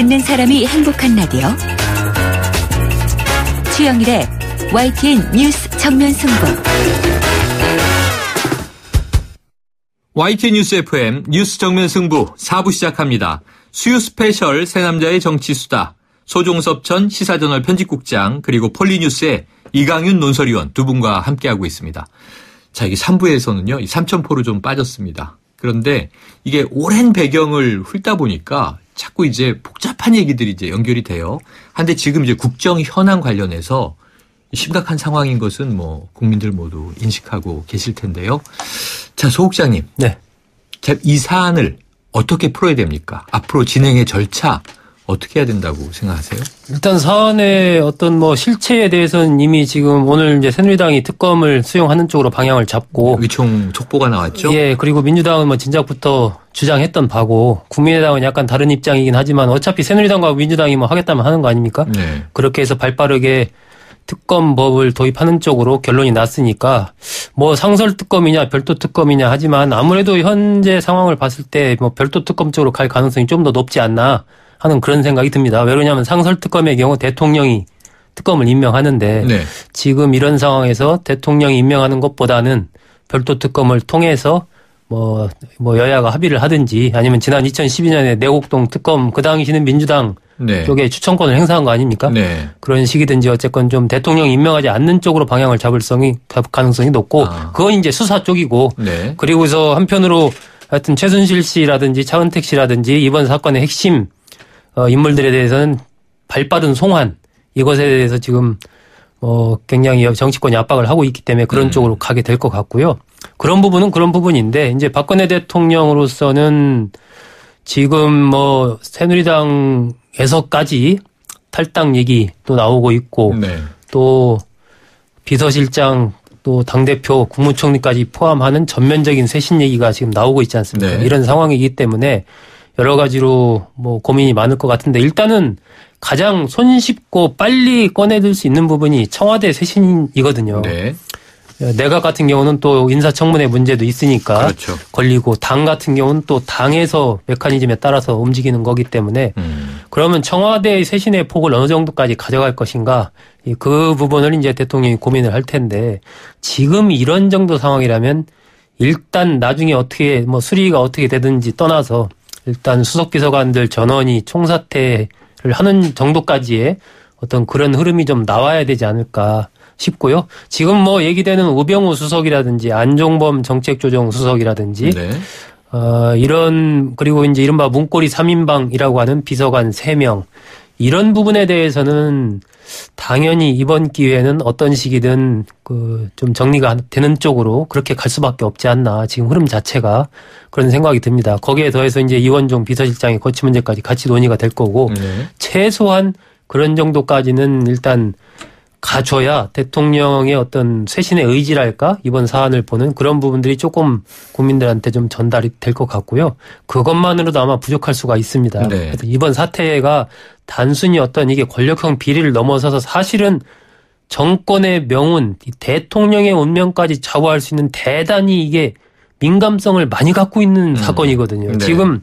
듣는 사람이 행복한 라디오 최영일의 YTN 뉴스 정면 승부. YTN 뉴스 FM 뉴스 정면 승부 4부 시작합니다. 수요 스페셜 새남자의 정치수다. 소종섭 전 시사저널 편집국장 그리고 폴리뉴스의 이강윤 논설위원 두 분과 함께하고 있습니다. 자, 이게 3부에서는요. 이 삼천포로 좀 빠졌습니다. 그런데 이게 오랜 배경을 훑다 보니까 자꾸 이제 복잡한 얘기들이 이제 연결이 돼요. 한데 지금 이제 국정 현안 관련해서 심각한 상황인 것은 뭐 국민들 모두 인식하고 계실 텐데요. 자, 소 국장님. 네. 이 사안을 어떻게 풀어야 됩니까? 앞으로 진행의 절차 어떻게 해야 된다고 생각하세요? 일단 사안의 어떤 뭐 실체에 대해서는 이미 지금 오늘 이제 새누리당이 특검을 수용하는 쪽으로 방향을 잡고 의총 촉보가 나왔죠? 예, 그리고 민주당은 뭐 진작부터 주장했던 바고 국민의당은 약간 다른 입장이긴 하지만 어차피 새누리당과 민주당이 뭐 하겠다면 하는 거 아닙니까? 네. 그렇게 해서 발빠르게 특검법을 도입하는 쪽으로 결론이 났으니까 뭐 상설 특검이냐 별도 특검이냐 하지만 아무래도 현재 상황을 봤을 때 뭐 별도 특검 쪽으로 갈 가능성이 좀 더 높지 않나 하는 그런 생각이 듭니다. 왜냐하면 상설 특검의 경우 대통령이 특검을 임명하는데 네. 지금 이런 상황에서 대통령이 임명하는 것보다는 별도 특검을 통해서 뭐 여야가 합의를 하든지 아니면 지난 2012년에 내곡동 특검 그 당시는 민주당 네. 쪽에 추천권을 행사한 거 아닙니까? 네. 그런 식이든지 어쨌건 좀 대통령이 임명하지 않는 쪽으로 방향을 잡을 가능성이 높고 그건 이제 수사 쪽이고 네. 그리고서 한편으로 하여튼 최순실 씨라든지 차은택 씨라든지 이번 사건의 핵심 인물들에 대해서는 발빠른 송환 이것에 대해서 지금 굉장히 정치권이 압박을 하고 있기 때문에 그런 쪽으로 가게 될 것 같고요. 그런 부분은 그런 부분인데 이제 박근혜 대통령으로서는 지금 뭐 새누리당에서까지 탈당 얘기 또 나오고 있고 네. 또 비서실장 또 당대표 국무총리까지 포함하는 전면적인 쇄신 얘기가 지금 나오고 있지 않습니까? 네. 이런 상황이기 때문에 여러 가지로 뭐 고민이 많을 것 같은데 일단은 가장 손쉽고 빨리 꺼내들 수 있는 부분이 청와대 쇄신이거든요. 네. 내각 같은 경우는 또 인사청문회 문제도 있으니까 그렇죠. 걸리고 당 같은 경우는 또 당에서 메커니즘에 따라서 움직이는 거기 때문에 그러면 청와대의 쇄신의 폭을 어느 정도까지 가져갈 것인가 그 부분을 이제 대통령이 고민을 할 텐데 지금 이런 정도 상황이라면 일단 나중에 어떻게 뭐 수리가 어떻게 되든지 떠나서 일단 수석비서관들 전원이 총사퇴를 하는 정도까지의 어떤 그런 흐름이 좀 나와야 되지 않을까 싶고요. 지금 뭐 얘기되는 우병우 수석이라든지 안종범 정책조정수석이라든지 네. 이런 그리고 이제 이른바 문고리 3인방이라고 하는 비서관 3명 이런 부분에 대해서는 당연히 이번 기회에는 어떤 식이든 좀 정리가 되는 쪽으로 그렇게 갈 수밖에 없지 않나 지금 흐름 자체가 그런 생각이 듭니다. 거기에 더해서 이제 이원종 비서실장의 거취 문제까지 같이 논의가 될 거고 최소한 그런 정도까지는 일단 가줘야 대통령의 어떤 쇄신의 의지랄까 이번 사안을 보는 그런 부분들이 조금 국민들한테 좀 전달이 될 것 같고요. 그것만으로도 아마 부족할 수가 있습니다. 네. 이번 사태가 단순히 어떤 이게 권력형 비리를 넘어서서 사실은 정권의 명운, 대통령의 운명까지 좌우할 수 있는 대단히 이게 민감성을 많이 갖고 있는 사건이거든요. 네. 지금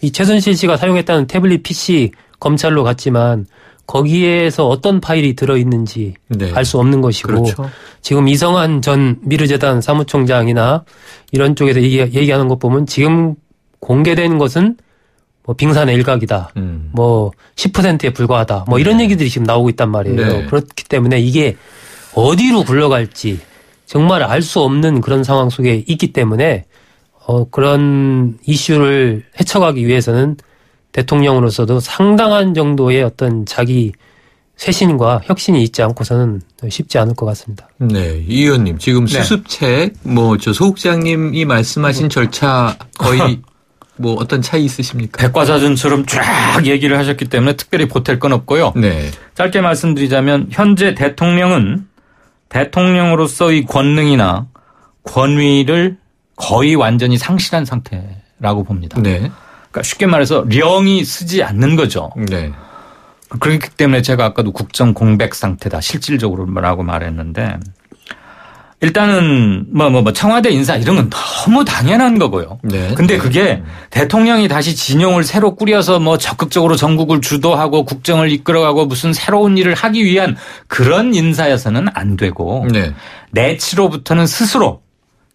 이 최순실 씨가 사용했다는 태블릿 PC 검찰로 갔지만 거기에서 어떤 파일이 들어있는지 네. 알 수 없는 것이고 그렇죠. 지금 이성한 전 미르재단 사무총장이나 이런 쪽에서 얘기하는 것 보면 지금 공개된 것은 뭐 빙산의 일각이다. 뭐 10%에 불과하다. 뭐 이런 얘기들이 지금 나오고 있단 말이에요. 네. 그렇기 때문에 이게 어디로 굴러갈지 정말 알 수 없는 그런 상황 속에 있기 때문에 그런 이슈를 헤쳐가기 위해서는 대통령으로서도 상당한 정도의 어떤 자기 쇄신과 혁신이 있지 않고서는 쉽지 않을 것 같습니다. 네, 이 의원님 지금 수습책 소 국장님이 말씀하신 절차 거의 뭐 어떤 차이 있으십니까? 백과사전처럼 쫙 얘기를 하셨기 때문에 특별히 보탤 건 없고요. 네. 짧게 말씀드리자면 현재 대통령은 대통령으로서의 권능이나 권위를 거의 완전히 상실한 상태라고 봅니다. 네. 그러니까 쉽게 말해서 령이 쓰지 않는 거죠. 네. 그렇기 때문에 제가 아까도 국정 공백 상태다 실질적으로라고 말했는데 일단은 청와대 인사 이런 건 너무 당연한 거고요. 네. 근데 그게 대통령이 다시 진영을 새로 꾸려서 적극적으로 전국을 주도하고 국정을 이끌어가고 무슨 새로운 일을 하기 위한 그런 인사여서는 안 되고 네. 내치로부터는 스스로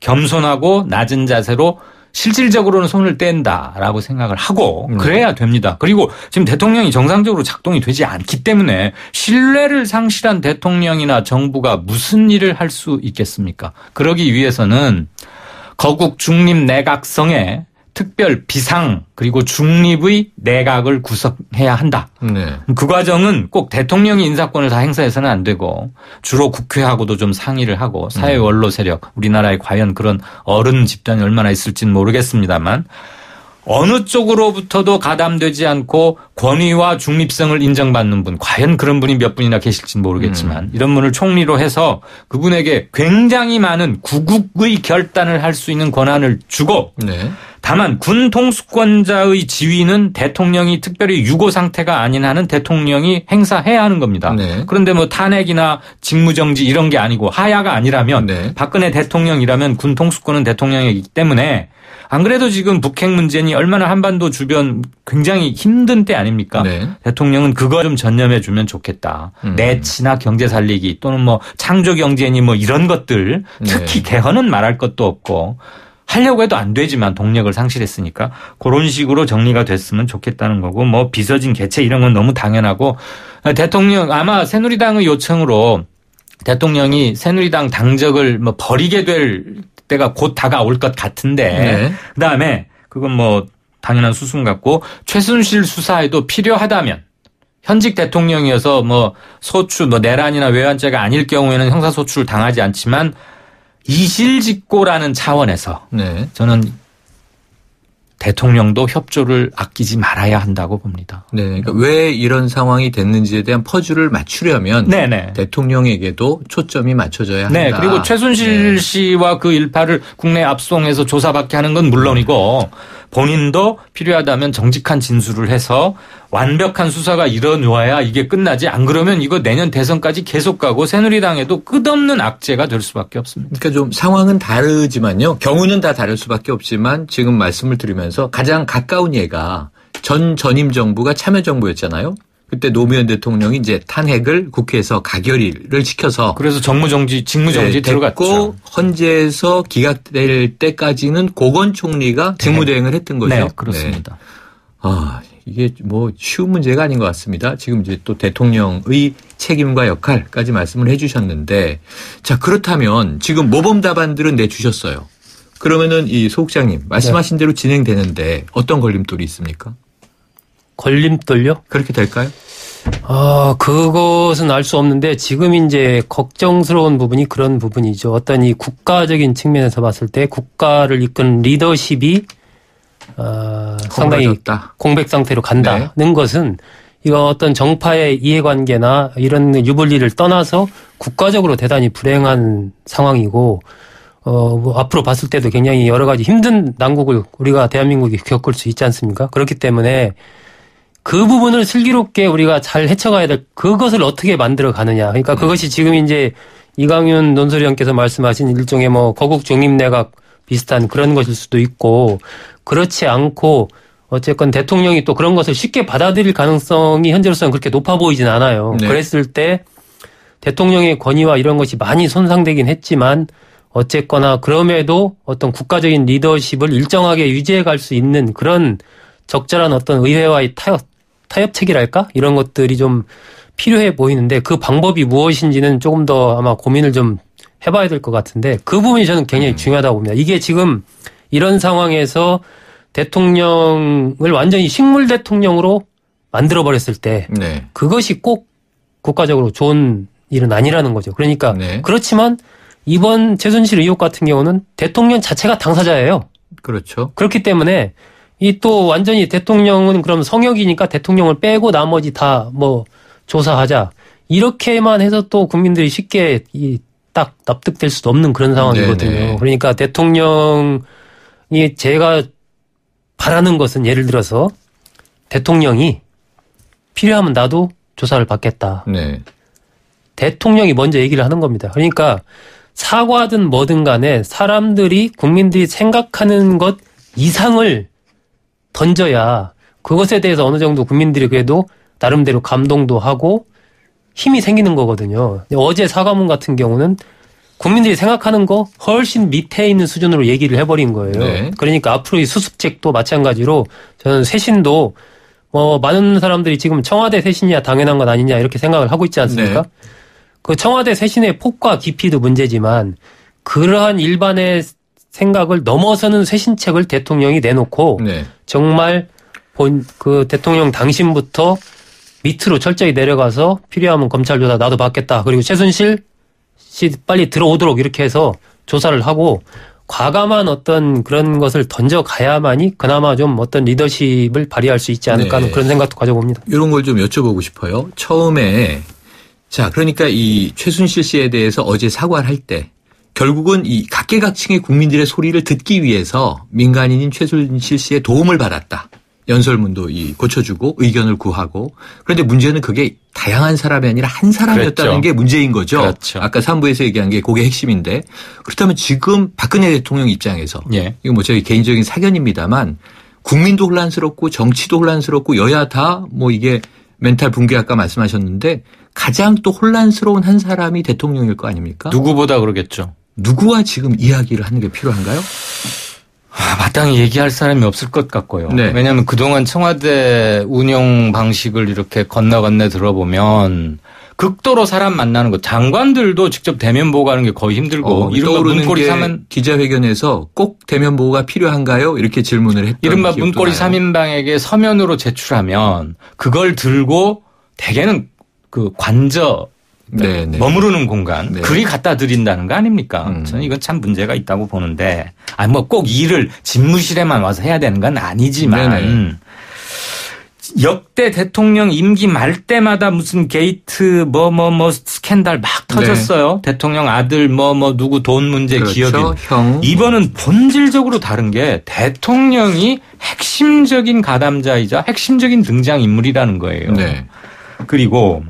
겸손하고 낮은 자세로 실질적으로는 손을 뗀다라고 생각을 하고 그래야 됩니다. 그리고 지금 대통령이 정상적으로 작동이 되지 않기 때문에 신뢰를 상실한 대통령이나 정부가 무슨 일을 할 수 있겠습니까? 그러기 위해서는 거국 중립 내각성에 특별 비상 그리고 중립의 내각을 구성해야 한다. 네. 그 과정은 꼭 대통령이 인사권을 다 행사해서는 안 되고 주로 국회하고도 좀 상의를 하고 사회 원로 세력 우리나라에 과연 그런 어른 집단이 얼마나 있을지는 모르겠습니다만 어느 쪽으로부터도 가담되지 않고 권위와 중립성을 인정받는 분 과연 그런 분이 몇 분이나 계실지는 모르겠지만 이런 분을 총리로 해서 그분에게 굉장히 많은 구국의 결단을 할 수 있는 권한을 주고 네. 다만 군 통수권자의 지위는 대통령이 특별히 유고 상태가 아닌 한은 대통령이 행사해야 하는 겁니다. 네. 그런데 탄핵이나 직무정지 이런 게 아니고 하야가 아니라면 네. 박근혜 대통령이라면 군 통수권은 대통령이기 때문에 안 그래도 지금 북핵 문제니 얼마나 한반도 주변 굉장히 힘든 때 아닙니까? 네. 대통령은 그거 좀 전념해 주면 좋겠다. 내치나 경제 살리기 또는 창조 경제니 이런 것들 특히 개헌은 말할 것도 없고 하려고 해도 안 되지만 동력을 상실했으니까 그런 식으로 정리가 됐으면 좋겠다는 거고 비서진 개최 이런 건 너무 당연하고 대통령 아마 새누리당의 요청으로 대통령이 새누리당 당적을 버리게 될 때가 곧 다가올 것 같은데 네. 그다음에 그건 당연한 수순 같고 최순실 수사에도 필요하다면 현직 대통령이어서 소추 내란이나 외환죄가 아닐 경우에는 형사소추를 당하지 않지만 이실직고라는 차원에서 네. 저는 대통령도 협조를 아끼지 말아야 한다고 봅니다. 네. 그러니까 왜 이런 상황이 됐는지에 대한 퍼즐을 맞추려면 네네. 대통령에게도 초점이 맞춰져야 한다. 네. 그리고 최순실 씨와 그 일파를 국내 압송해서 조사받게 하는 건 물론이고 본인도 필요하다면 정직한 진술을 해서 완벽한 수사가 이뤄놓아야 이게 끝나지 안 그러면 이거 내년 대선까지 계속 가고 새누리당에도 끝없는 악재가 될 수밖에 없습니다. 그러니까 좀 상황은 다르지만요. 경우는 다 다를 수밖에 없지만 지금 말씀을 들으면서 가장 가까운 예가 전임 정부가 참여정부였잖아요. 그때 노무현 대통령이 이제 탄핵을 국회에서 가결을 시켜서 그래서 정무정지, 직무정지 들어갔죠. 헌재에서 기각될 때까지는 고건 총리가 직무대행을 했던 거죠. 네, 그렇습니다. 네. 이게 쉬운 문제가 아닌 것 같습니다. 지금 이제 또 대통령의 책임과 역할까지 말씀을 해 주셨는데 자, 그렇다면 지금 모범 답안들은 내주셨어요. 그러면은 이 소국장님 말씀하신 대로 진행되는데 어떤 걸림돌이 있습니까? 걸림돌요? 그렇게 될까요? 그것은 알 수 없는데 지금 이제 걱정스러운 부분이 그런 부분이죠. 어떤 이 국가적인 측면에서 봤을 때 국가를 이끄는 리더십이 상당히 공백 상태로 간다는 것은 이거 어떤 정파의 이해관계나 이런 유불리를 떠나서 국가적으로 대단히 불행한 상황이고 앞으로 봤을 때도 굉장히 여러 가지 힘든 난국을 우리가 대한민국이 겪을 수 있지 않습니까? 그렇기 때문에 그 부분을 슬기롭게 우리가 잘 헤쳐가야 될 그것을 어떻게 만들어 가느냐. 그러니까 그것이 지금 이제 이강윤 논설위원께서 말씀하신 일종의 거국 중립내각 비슷한 그런 것일 수도 있고 그렇지 않고 어쨌건 대통령이 또 그런 것을 쉽게 받아들일 가능성이 현재로서는 그렇게 높아 보이진 않아요. 네. 그랬을 때 대통령의 권위와 이런 것이 많이 손상되긴 했지만 어쨌거나 그럼에도 어떤 국가적인 리더십을 일정하게 유지해 갈 수 있는 그런 적절한 어떤 의회와의 타협책이랄까? 이런 것들이 좀 필요해 보이는데 그 방법이 무엇인지는 조금 더 아마 고민을 좀 해봐야 될 것 같은데 그 부분이 저는 굉장히 중요하다고 봅니다. 이게 지금 이런 상황에서 대통령을 완전히 식물 대통령으로 만들어버렸을 때 네. 그것이 꼭 국가적으로 좋은 일은 아니라는 거죠. 그러니까 네. 그렇지만 이번 최순실 의혹 같은 경우는 대통령 자체가 당사자예요. 그렇죠. 그렇기 때문에 이 또 완전히 대통령은 그럼 성역이니까 대통령을 빼고 나머지 다 조사하자. 이렇게만 해서 또 국민들이 쉽게 딱 납득될 수도 없는 그런 상황이거든요. 네네. 그러니까 대통령이 제가 바라는 것은 예를 들어서 대통령이 필요하면 나도 조사를 받겠다. 네. 대통령이 먼저 얘기를 하는 겁니다. 그러니까 사과든 뭐든 간에 사람들이 국민들이 생각하는 것 이상을 던져야 그것에 대해서 어느 정도 국민들이 그래도 나름대로 감동도 하고 힘이 생기는 거거든요. 어제 사과문 같은 경우는 국민들이 생각하는 거 훨씬 밑에 있는 수준으로 얘기를 해버린 거예요. 네. 그러니까 앞으로 이 수습책도 마찬가지로 저는 쇄신도 많은 사람들이 지금 청와대 쇄신이야 당연한 건 아니냐 이렇게 생각을 하고 있지 않습니까? 네. 그 청와대 쇄신의 폭과 깊이도 문제지만 그러한 일반의 생각을 넘어서는 쇄신책을 대통령이 내놓고 네. 정말 그 대통령 당신부터 밑으로 철저히 내려가서 필요하면 검찰 조사 나도 받겠다. 그리고 최순실 씨 빨리 들어오도록 이렇게 해서 조사를 하고 과감한 어떤 그런 것을 던져가야만이 그나마 좀 어떤 리더십을 발휘할 수 있지 않을까 하는 그런 생각도 가져봅니다. 이런 걸 좀 여쭤보고 싶어요. 처음에 자 그러니까 이 최순실 씨에 대해서 어제 사과를 할 때 결국은 이 각계각층의 국민들의 소리를 듣기 위해서 민간인인 최순실 씨의 도움을 받았다. 연설문도 고쳐주고 의견을 구하고 그런데 문제는 그게 다양한 사람이 아니라 한 사람이었다는 그렇죠. 게 문제인 거죠. 그렇죠. 아까 3부에서 얘기한 게 그게 핵심인데 그렇다면 지금 박근혜 대통령 입장에서 이거 뭐 저희 개인적인 사견입니다만 국민도 혼란스럽고 정치도 혼란스럽고 여야 다 뭐 이게 멘탈 붕괴 아까 말씀하셨는데 가장 또 혼란스러운 한 사람이 대통령일 거 아닙니까? 누구보다 그러겠죠. 누구와 지금 이야기를 하는 게 필요한가요? 마땅히 얘기할 사람이 없을 것 같고요. 네. 왜냐하면 그동안 청와대 운영 방식을 이렇게 건너 들어보면 극도로 사람 만나는 것. 장관들도 직접 대면 보고 가는 게 거의 힘들고. 이른바 문고리 3인 기자회견에서 꼭 대면 보고가 필요한가요? 이렇게 질문을 했던 이른바 기억도 문고리 나요. 3인방에게 서면으로 제출하면 그걸 들고 대개는 그 관저 네네. 머무르는 공간 네. 그리 갖다 드린다는 거 아닙니까? 저는 이건 참 문제가 있다고 보는데 뭐 꼭 일을 집무실에만 와서 해야 되는 건 아니지만 네네. 역대 대통령 임기 말 때마다 무슨 게이트 스캔들 막 터졌어요. 네. 대통령 아들 누구 돈 문제 그렇죠. 기억이. 형. 이번은 본질적으로 다른 게 대통령이 핵심적인 가담자이자 핵심적인 등장인물이라는 거예요. 네. 그리고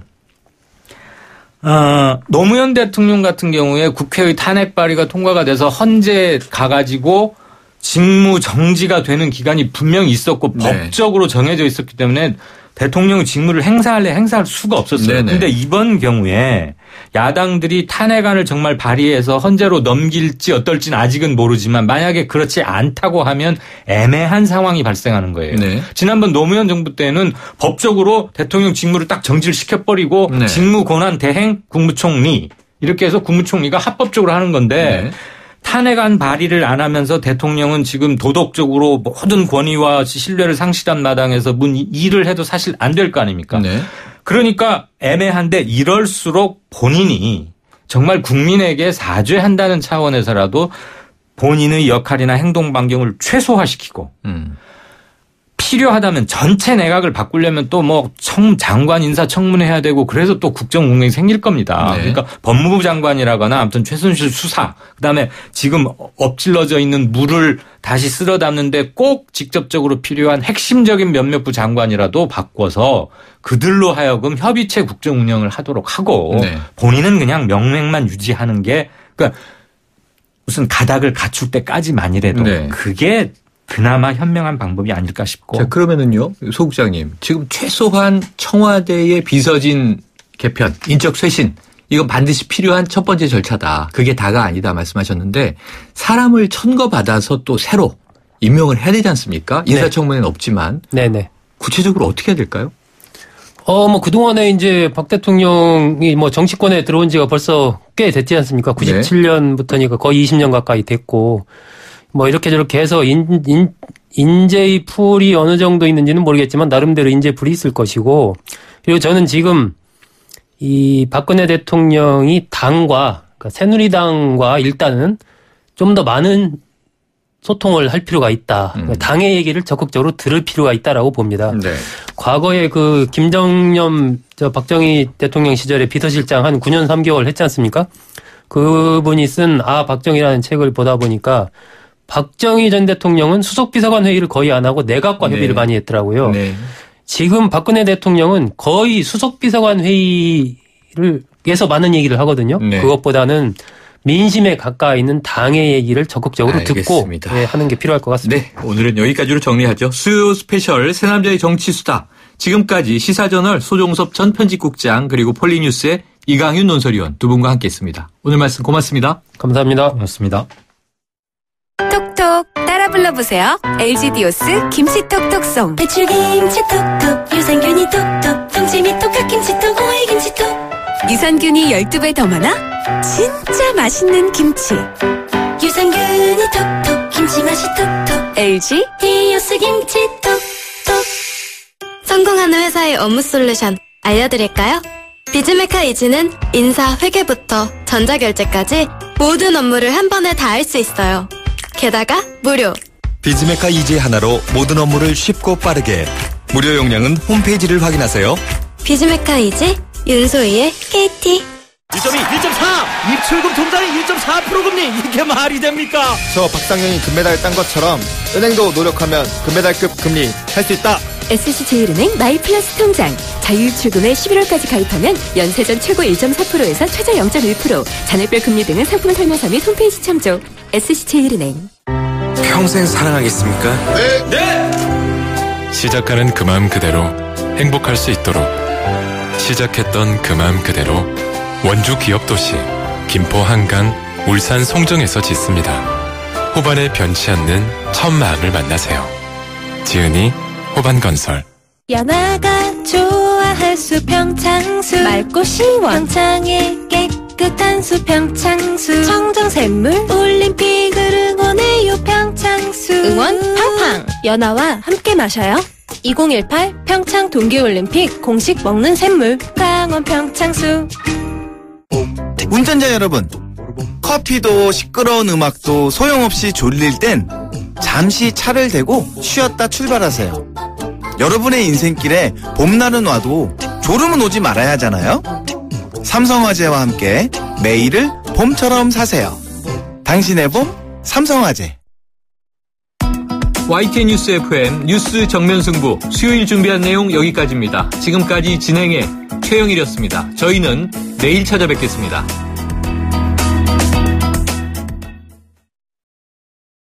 노무현 대통령 같은 경우에 국회의 탄핵 발의가 통과가 돼서 헌재 가가지고 직무 정지가 되는 기간이 분명히 있었고 네. 법적으로 정해져 있었기 때문에 대통령의 직무를 행사할 수가 없었어요. 그런데 이번 경우에 야당들이 탄핵안을 정말 발의해서 헌재로 넘길지 어떨지는 아직은 모르지만 만약에 그렇지 않다고 하면 애매한 상황이 발생하는 거예요. 네. 지난번 노무현 정부 때는 법적으로 대통령 직무를 딱 정지를 시켜버리고 네. 직무 권한 대행 국무총리 이렇게 해서 국무총리가 합법적으로 하는 건데 네. 탄핵안 발의를 안 하면서 대통령은 지금 도덕적으로 모든 권위와 신뢰를 상실한 마당에서 일을 해도 사실 안 될 거 아닙니까? 네. 그러니까 애매한데 이럴수록 본인이 정말 국민에게 사죄한다는 차원에서라도 본인의 역할이나 행동 반경을 최소화시키고 필요하다면 전체 내각을 바꾸려면 또 장관 인사청문회 해야 되고 그래서 또 국정운영이 생길 겁니다. 네. 그러니까 법무부 장관이라거나 아무튼 최순실 수사 그다음에 지금 엎질러져 있는 물을 다시 쓸어 담는데 꼭 직접적으로 필요한 핵심적인 몇몇 부 장관이라도 바꿔서 그들로 하여금 협의체 국정운영을 하도록 하고 네. 본인은 그냥 명맥만 유지하는 게 그러니까 무슨 가닥을 갖출 때까지만이라도 네. 그게 그나마 현명한 방법이 아닐까 싶고. 자, 그러면은요, 소 국장님. 지금 최소한 청와대의 비서진 개편, 인적 쇄신, 이건 반드시 필요한 첫 번째 절차다. 그게 다가 아니다 말씀하셨는데 사람을 천거받아서 또 새로 임명을 해야 되지 않습니까? 인사청문회는 없지만. 네네. 구체적으로 어떻게 해야 될까요? 그동안에 이제 박 대통령이 정치권에 들어온 지가 벌써 꽤 됐지 않습니까? 97년부터니까 거의 20년 가까이 됐고. 이렇게 저렇게 해서 인재의 풀이 어느 정도 있는지는 모르겠지만 나름대로 인재 풀이 있을 것이고 그리고 저는 지금 이 박근혜 대통령이 당과 그러니까 새누리당과 일단은 좀 더 많은 소통을 할 필요가 있다. 당의 얘기를 적극적으로 들을 필요가 있다라고 봅니다. 네. 과거에 그 김정년 박정희 대통령 시절에 비서실장 한 9년 3개월 했지 않습니까? 그분이 쓴 박정희라는 책을 보다 보니까 박정희 전 대통령은 수석비서관 회의를 거의 안 하고 내각과 협의를 많이 했더라고요. 네. 지금 박근혜 대통령은 거의 수석비서관 회의에서 많은 얘기를 하거든요. 네. 그것보다는 민심에 가까이 있는 당의 얘기를 적극적으로 알겠습니다. 듣고 하는 게 필요할 것 같습니다. 네, 오늘은 여기까지로 정리하죠. 수요 스페셜 새남자의 정치수다. 지금까지 시사저널 소종섭 전 편집국장 그리고 폴리뉴스의 이강윤 논설위원 두 분과 함께했습니다. 오늘 말씀 고맙습니다. 감사합니다. 고맙습니다. 톡톡 따라 불러보세요. LG 디오스 김치톡톡송. 배출김치 톡톡 유산균이 톡톡 동치미 톡 김치 톡 오이김치 톡. 유산균이 12배 더 많아? 진짜 맛있는 김치. 유산균이 톡톡 김치 맛이 톡톡. LG 디오스 김치 톡톡. 성공하는 회사의 업무 솔루션 알려드릴까요? 비즈메카 이지는 인사, 회계부터 전자결제까지 모든 업무를 한 번에 다 할 수 있어요. 게다가 무료. 비즈메카 이지 하나로 모든 업무를 쉽고 빠르게. 무료 용량은 홈페이지를 확인하세요. 비즈메카 이지 윤소희의 KT. 1.2, 1.4! 입출금 통장에 1.4% 금리! 이게 말이 됩니까? 저 박상현이 금메달 딴 것처럼 은행도 노력하면 금메달급 금리 할 수 있다. SC제일은행 마이플러스 통장. 자유출금에 11월까지 가입하면 연세전 최고 1.4%에서 최저 0.1%, 잔액별 금리 등은 상품 설명서 및 홈페이지 참조. SC제일은행. 평생 사랑하겠습니까? 네! 시작하는 그 마음 그대로 행복할 수 있도록 시작했던 그 마음 그대로 원주 기업도시 김포 한강 울산 송정에서 짓습니다. 호반에 변치 않는 첫 마음을 만나세요. 지은이 호반건설. 연아가 좋아할 수 평창수 맑고 시원 평창의 깨끗한 수 평창수 청정샘물 올림픽을 응원해요 평창수 응원 팡팡 연아와 함께 마셔요. 2018 평창 동계올림픽 공식 먹는 샘물 강원 평창수. 운전자 여러분, 커피도 시끄러운 음악도 소용없이 졸릴 땐 잠시 차를 대고 쉬었다 출발하세요. 여러분의 인생길에 봄날은 와도 졸음은 오지 말아야 하잖아요. 삼성화재와 함께 매일을 봄처럼 사세요. 당신의 봄 삼성화재. YTN 뉴스 FM 뉴스 정면승부 수요일 준비한 내용 여기까지입니다. 지금까지 진행의 최영일이었습니다. 저희는 내일 찾아뵙겠습니다.